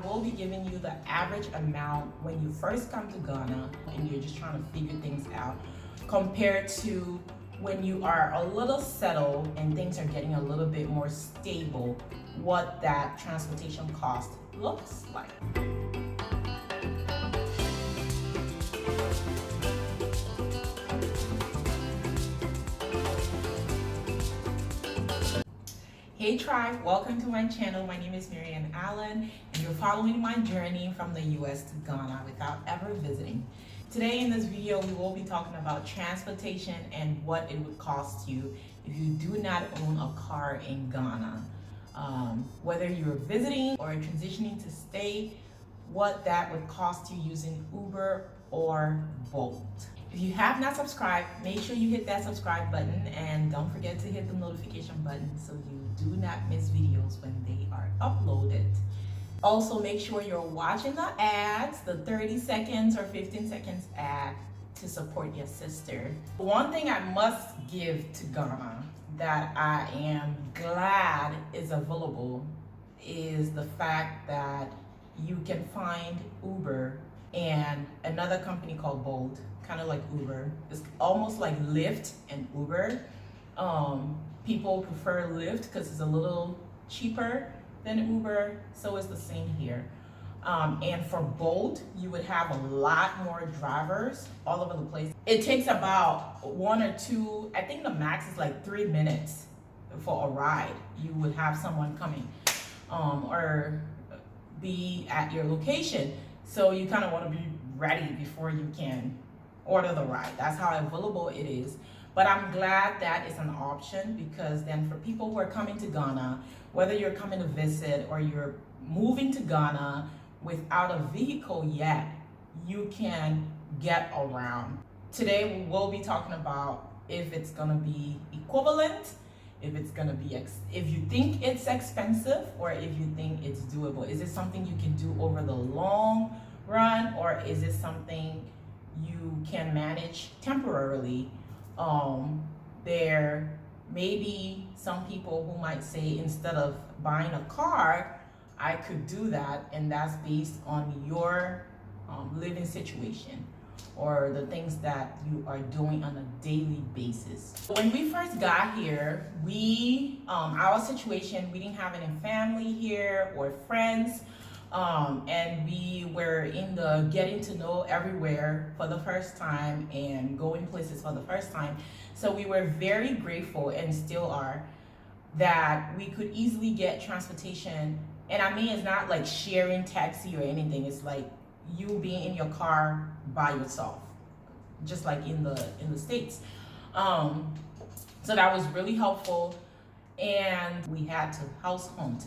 We'll be giving you the average amount when you first come to Ghana and you're just trying to figure things out compared to when you are a little settled and things are getting a little bit more stable, what that transportation cost looks like. Hey tribe, welcome to my channel. My name is Marianne Allen and you're following my journey from the US to Ghana without ever visiting. Today in this video we will be talking about transportation and what it would cost you if you do not own a car in Ghana. Whether you're visiting or transitioning to stay, what that would cost you using Uber or Bolt. If you have not subscribed, make sure you hit that subscribe button and don't forget to hit the notification button so you do not miss videos when they are uploaded. Also, make sure you're watching the ads, the 30 seconds or 15 seconds ad to support your sister. One thing I must give to Ghana that I am glad is available is the fact that you can find Uber and another company called Bolt, kind of like Uber. It's almost like Lyft and Uber. People prefer Lyft because it's a little cheaper than Uber, so it's the same here. And for Bolt, you would have a lot more drivers all over the place. It takes about 1 or 2, I think the max is like 3 minutes for a ride. You would have someone coming or be at your location. So you kind of want to be ready before you can order the ride. That's how available it is. But I'm glad that it's an option because then for people who are coming to Ghana, whether you're coming to visit or you're moving to Ghana without a vehicle yet, you can get around. Today we will be talking about if it's gonna be equivalent, if it's gonna be, if you think it's expensive or if you think it's doable. Is it something you can do over the long run or is it something you can manage temporarily? There may be some people who might say instead of buying a car, I could do that, and that's based on your living situation or the things that you are doing on a daily basis. When we first got here, our situation, we didn't have any family here or friends. And we were in the getting to know everywhere for the first time and going places for the first time. So we were very grateful and still are that we could easily get transportation. And I mean, it's not like sharing taxi or anything. It's like you being in your car by yourself, just like in the States. So that was really helpful. And we had to house hunt.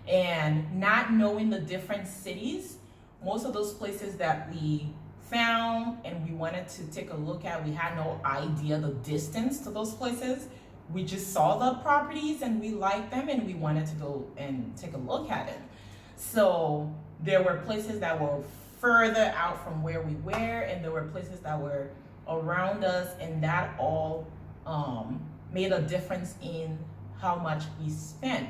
And not knowing the different cities, most of those places that we found and we wanted to take a look at, we had no idea the distance to those places. We just saw the properties and we liked them and we wanted to go and take a look at it. So there were places that were further out from where we were and there were places that were around us, and that all made a difference in how much we spent.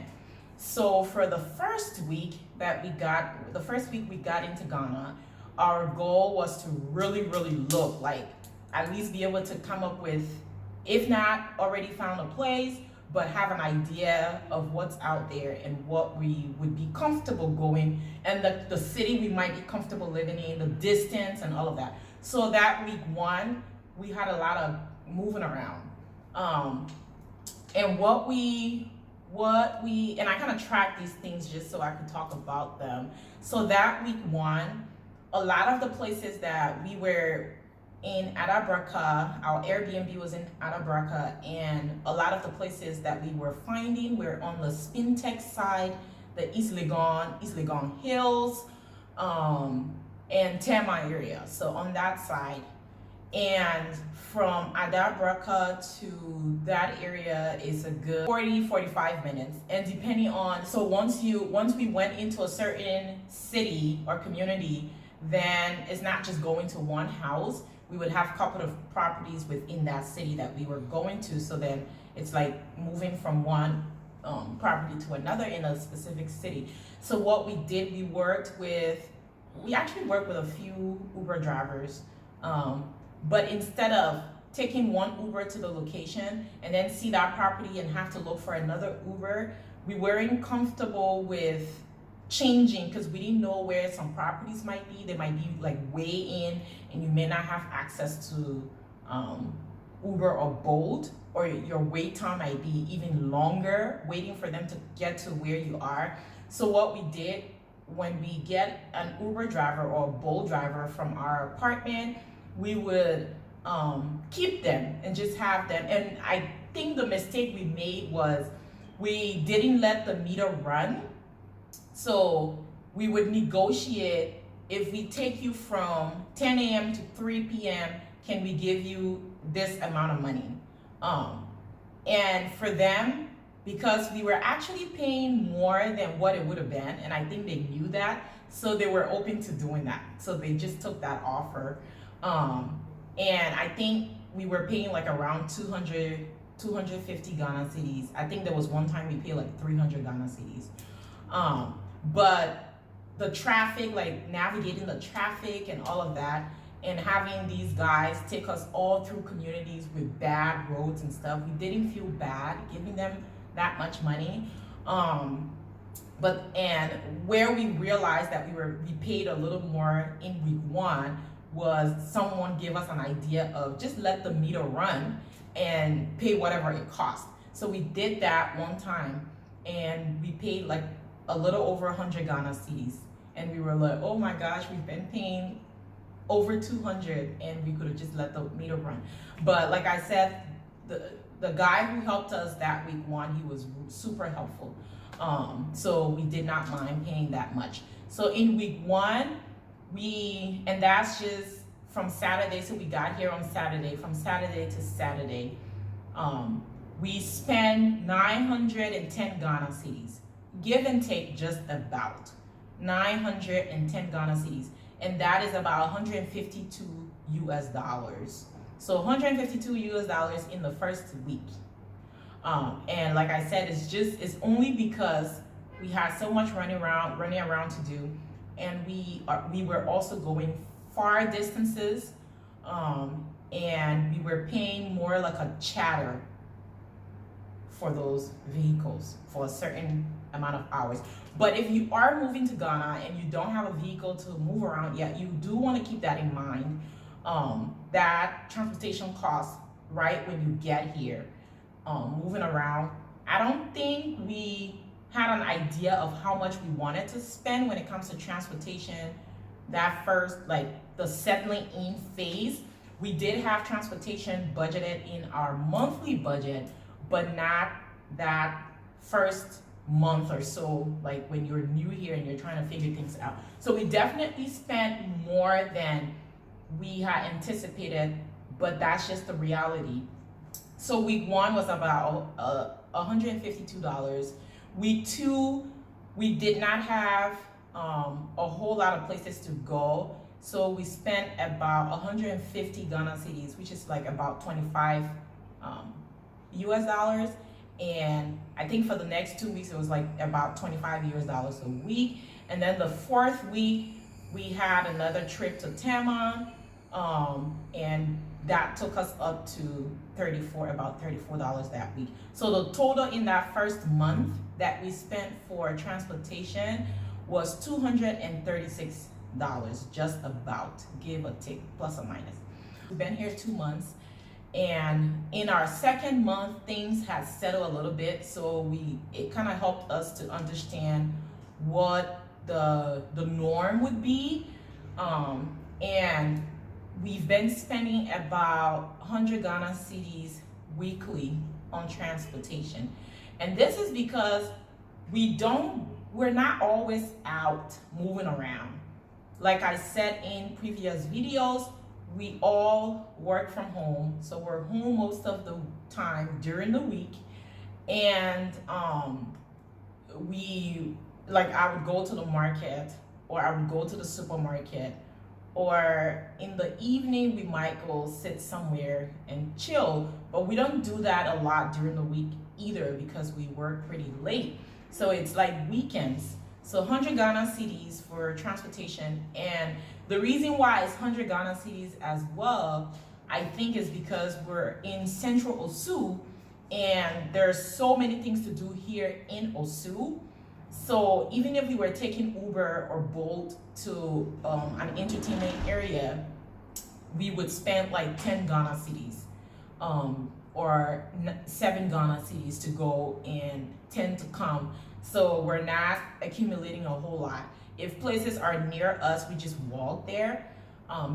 So for the first week we got into Ghana, our goal was to really look, like at least be able to come up with, if not already found a place, but have an idea of what's out there and what we would be comfortable going and the city we might be comfortable living in, the distance and all of that. So that week 1, we had a lot of moving around. And and I kind of track these things just so I could talk about them. So that week 1, a lot of the places that we were in Adabraka, our Airbnb was in Adabraka, and a lot of the places that we were finding were on the Spintex side, the East Legon Hills, and Tema area. So on that side. And from Adabraka to that area is a good 40-45 minutes. And depending on, so once we went into a certain city or community, then it's not just going to one house. We would have a couple of properties within that city that we were going to. So then it's like moving from one property to another in a specific city. So what we did, we actually worked with a few Uber drivers, but instead of taking one Uber to the location and then see that property and have to look for another Uber, we weren't comfortable with changing because we didn't know where some properties might be. They might be like way in, and you may not have access to Uber or Bolt, or your wait time might be even longer waiting for them to get to where you are. So what we did, when we get an Uber driver or a Bolt driver from our apartment, we would keep them and just have them. And I think the mistake we made was we didn't let the meter run. So we would negotiate, if we take you from 10 a.m. to 3 p.m., can we give you this amount of money? And for them, because we were actually paying more than what it would have been, and I think they knew that, so they were open to doing that. So they just took that offer. And I think we were paying like around 250 Ghana cedis. I think there was one time we paid like 300 Ghana cedis. But the traffic, like navigating the traffic and all of that, and having these guys take us all through communities with bad roads and stuff, we didn't feel bad giving them that much money. And where we realized that we paid a little more in week one was someone gave us an idea of just let the meter run and pay whatever it cost. So we did that one time, and we paid like a little over 100 Ghana cedis, and we were like, oh my gosh, we've been paying over 200, and we could have just let the meter run. But like I said, the guy who helped us that week one, he was super helpful. So we did not mind paying that much. So in week one, and that's just from Saturday, so we got here on Saturday, from Saturday to Saturday, we spent 910 Ghana cedis, give and take just about 910 Ghana cedis, and that is about 152 US dollars. So 152 US dollars in the first week. And like I said, it's only because we had so much running around to do, and we were also going far distances, and we were paying more like a chatter for those vehicles for a certain amount of hours. But if you are moving to Ghana and you don't have a vehicle to move around yet, you do want to keep that in mind, that transportation costs right when you get here, moving around. I don't think we had an idea of how much we wanted to spend when it comes to transportation that first, like the settling in phase. We did have transportation budgeted in our monthly budget, but not that first month or so, like when you're new here and you're trying to figure things out. So we definitely spent more than we had anticipated, but that's just the reality. So week one was about $152. Week two, we did not have a whole lot of places to go, so we spent about 150 Ghana cedis, which is like about 25 US dollars. And I think for the next 2 weeks, it was like about 25 US dollars a week. And then the fourth week, we had another trip to Tama, and that took us up to about $34 that week. So the total in that first month that we spent for transportation was $236, just about, give or take, plus or minus. We've been here 2 months, and in our second month, things had settled a little bit, so it kind of helped us to understand what the norm would be, and we've been spending about 100 Ghana cedis weekly on transportation. And this is because we're not always out moving around. Like I said in previous videos, we all work from home, so we're home most of the time during the week. And I would go to the market, or I would go to the supermarket, or in the evening we might go sit somewhere and chill, but we don't do that a lot during the week either because we work pretty late. So it's like weekends. So 100 Ghana cedis for transportation. And the reason why it's 100 Ghana cedis as well, I think, is because we're in central Osu and there's so many things to do here in Osu. So even if we were taking Uber or Bolt to an entertainment area, we would spend like 10 Ghana cedis or 7 Ghana cedis to go and 10 to come. So we're not accumulating a whole lot. If places are near us, we just walk there.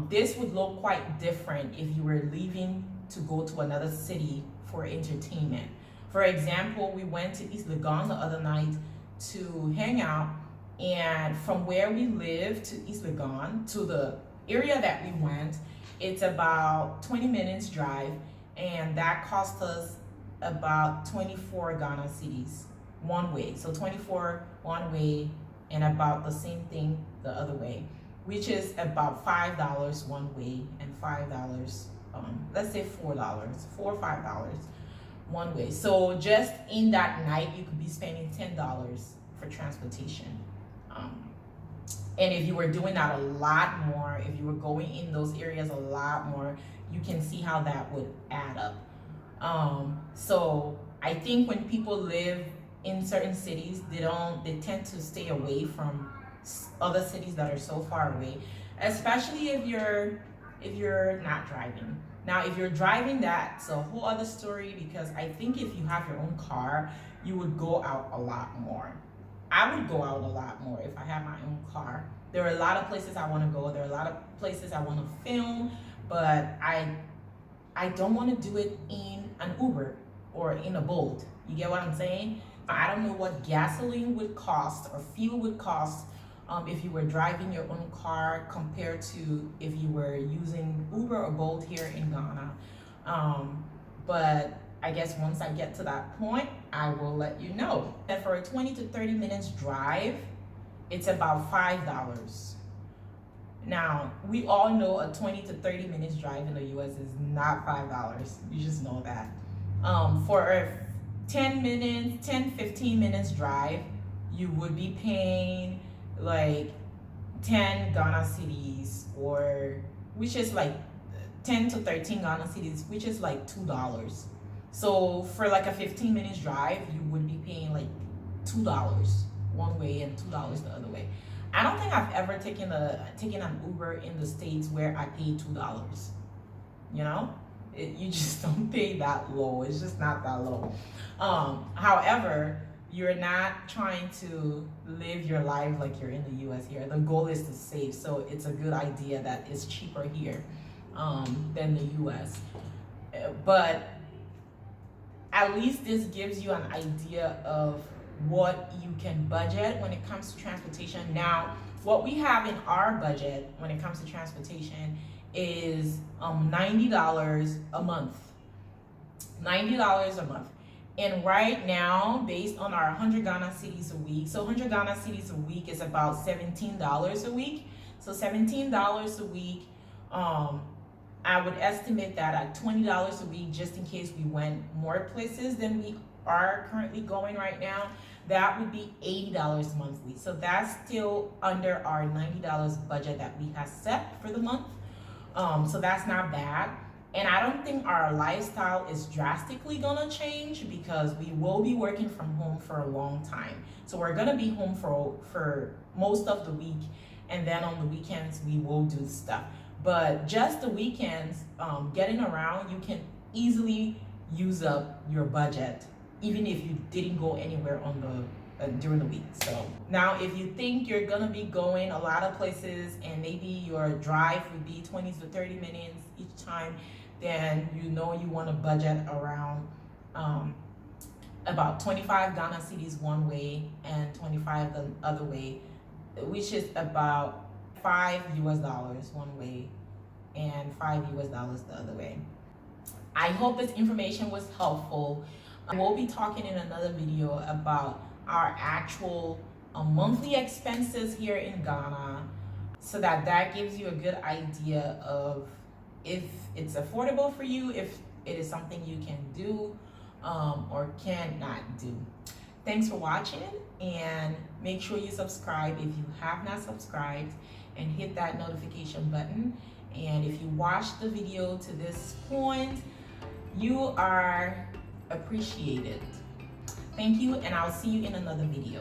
This would look quite different if you were leaving to go to another city for entertainment. For example, we went to East Legon the other night to hang out, and from where we live to East Legon to the area that we went, it's about 20 minutes drive, and that cost us about 24 Ghana cedis one way. So 24 one way and about the same thing the other way, which is about $5 one way and $5, let's say $4, $4 or $5 one way. So just in that night, you could be spending $10 for transportation. And if you were doing that a lot more, if you were going in those areas a lot more, you can see how that would add up. So I think when people live in certain cities, they tend to stay away from other cities that are so far away, especially if you're not driving. Now, if you're driving, that's a whole other story, because I think if you have your own car, you would go out a lot more. I would go out a lot more if I had my own car. There are a lot of places I want to go. There are a lot of places I want to film, but I don't want to do it in an Uber or in a Bolt. You get what I'm saying? I don't know what gasoline would cost or fuel would cost if you were driving your own car compared to if you were using Uber or Bolt here in Ghana. But I guess once I get to that point, I will let you know. And for a 20 to 30 minutes drive, it's about $5. Now, we all know a 20 to 30 minutes drive in the US is not $5. You just know that. For a 15 minutes drive, you would be paying like 10 Ghana cedis, which is like 10 to 13 Ghana cedis, which is like $2. So for like a 15 minutes drive, you would be paying like $2 one way and $2 the other way. I don't think I've ever taken an Uber in the States where I paid $2. You know, you just don't pay that low. It's just not that low. However, you're not trying to live your life like you're in the US here. The goal is to save, so it's a good idea that it's cheaper here than the US. But at least this gives you an idea of what you can budget when it comes to transportation. Now, what we have in our budget when it comes to transportation is $90 a month. $90 a month. And right now, based on our 100 Ghana cedis a week, so 100 Ghana cedis a week is about $17 a week. So $17 a week, I would estimate that at $20 a week, just in case we went more places than we are currently going right now, that would be $80 monthly. So that's still under our $90 budget that we have set for the month. So that's not bad. And I don't think our lifestyle is drastically gonna change, because we will be working from home for a long time. So we're gonna be home for most of the week, and then on the weekends we will do stuff. But just the weekends, getting around, you can easily use up your budget, even if you didn't go anywhere on during the week. So now, if you think you're gonna be going a lot of places and maybe your drive would be 20 to 30 minutes each time, then you know you want to budget around about 25 Ghana cedis one way and 25 the other way, which is about $5 one way and $5 the other way. I hope this information was helpful. We'll be talking in another video about our actual monthly expenses here in Ghana, so that gives you a good idea of if it's affordable for you, if it is something you can do. or cannot do. Thanks for watching, and make sure you subscribe if you have not subscribed, and hit that notification button. And if you watched the video to this point, you are appreciated. Thank you, and I'll see you in another video.